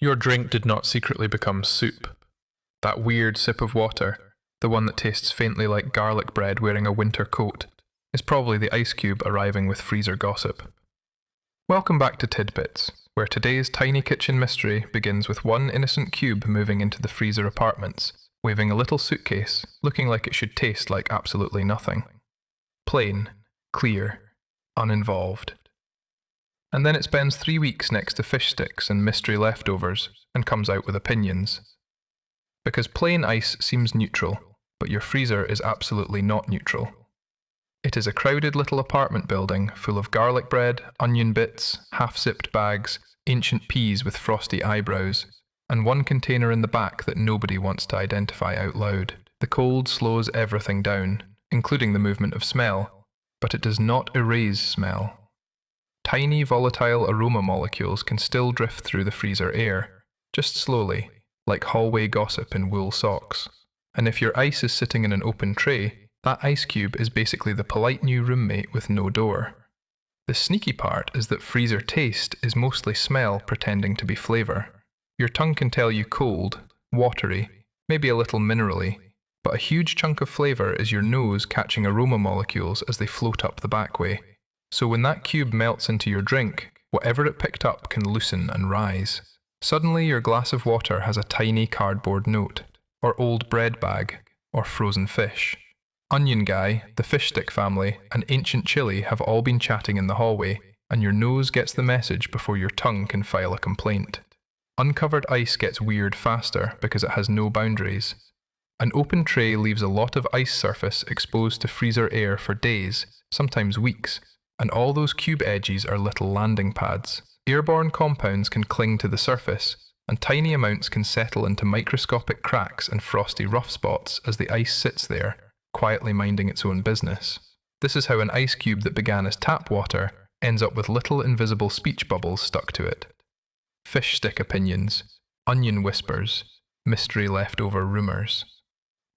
Your drink did not secretly become soup. That weird sip of water, the one that tastes faintly like garlic bread wearing a winter coat, is probably the ice cube arriving with freezer gossip. Welcome back to Tidbits, where today's tiny kitchen mystery begins with one innocent cube moving into the freezer apartments, waving a little suitcase, looking like it should taste like absolutely nothing. Plain, clear, uninvolved. And then it spends 3 weeks next to fish sticks and mystery leftovers, and comes out with opinions. Because plain ice seems neutral, but your freezer is absolutely not neutral. It is a crowded little apartment building full of garlic bread, onion bits, half-zipped bags, ancient peas with frosty eyebrows, and one container in the back that nobody wants to identify out loud. The cold slows everything down, including the movement of smell, but it does not erase smell. Tiny volatile aroma molecules can still drift through the freezer air, just slowly, like hallway gossip in wool socks. And if your ice is sitting in an open tray, that ice cube is basically the polite new roommate with no door. The sneaky part is that freezer taste is mostly smell pretending to be flavour. Your tongue can tell you cold, watery, maybe a little minerally, but a huge chunk of flavour is your nose catching aroma molecules as they float up the back way. So when that cube melts into your drink, whatever it picked up can loosen and rise. Suddenly your glass of water has a tiny cardboard note, or old bread bag, or frozen fish. Onion Guy, the fish stick family, and ancient chili have all been chatting in the hallway, and your nose gets the message before your tongue can file a complaint. Uncovered ice gets weird faster because it has no boundaries. An open tray leaves a lot of ice surface exposed to freezer air for days, sometimes weeks, and all those cube edges are little landing pads. Airborne compounds can cling to the surface, and tiny amounts can settle into microscopic cracks and frosty rough spots as the ice sits there, quietly minding its own business. This is how an ice cube that began as tap water ends up with little invisible speech bubbles stuck to it. Fish stick opinions, onion whispers, mystery leftover rumours.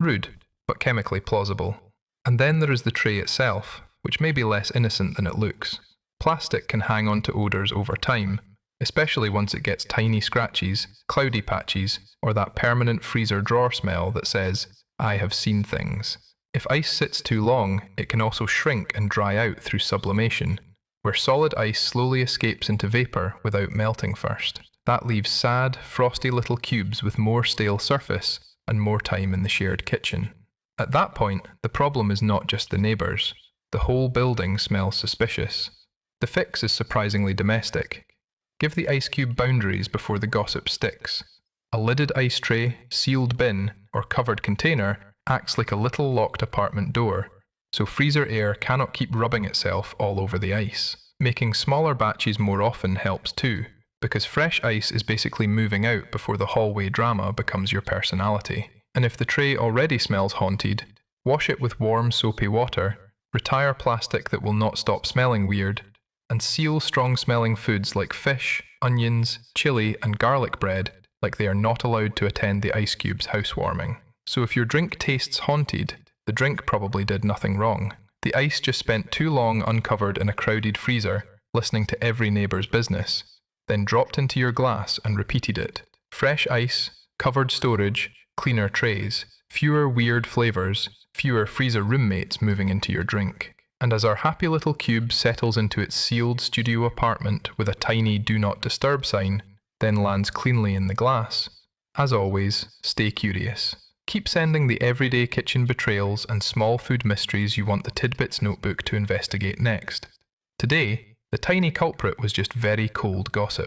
Rude, but chemically plausible. And then there is the tray itself, which may be less innocent than it looks. Plastic can hang on to odours over time, especially once it gets tiny scratches, cloudy patches, or that permanent freezer drawer smell that says, "I have seen things." If ice sits too long, it can also shrink and dry out through sublimation, where solid ice slowly escapes into vapour without melting first. That leaves sad, frosty little cubes with more stale surface and more time in the shared kitchen. At that point, the problem is not just the neighbours. The whole building smells suspicious. The fix is surprisingly domestic. Give the ice cube boundaries before the gossip sticks. A lidded ice tray, sealed bin, or covered container acts like a little locked apartment door, so freezer air cannot keep rubbing itself all over the ice. Making smaller batches more often helps too, because fresh ice is basically moving out before the hallway drama becomes your personality. And if the tray already smells haunted, wash it with warm soapy water, retire plastic that will not stop smelling weird, and seal strong-smelling foods like fish, onions, chili, and garlic bread like they are not allowed to attend the ice cube's housewarming. So if your drink tastes haunted, the drink probably did nothing wrong. The ice just spent too long uncovered in a crowded freezer, listening to every neighbour's business, then dropped into your glass and repeated it. Fresh ice, covered storage, cleaner trays, fewer weird flavours, fewer freezer roommates moving into your drink. And as our happy little cube settles into its sealed studio apartment with a tiny "Do Not Disturb" sign, then lands cleanly in the glass, as always, stay curious. Keep sending the everyday kitchen betrayals and small food mysteries you want the Tidbits notebook to investigate next. Today, the tiny culprit was just very cold gossip.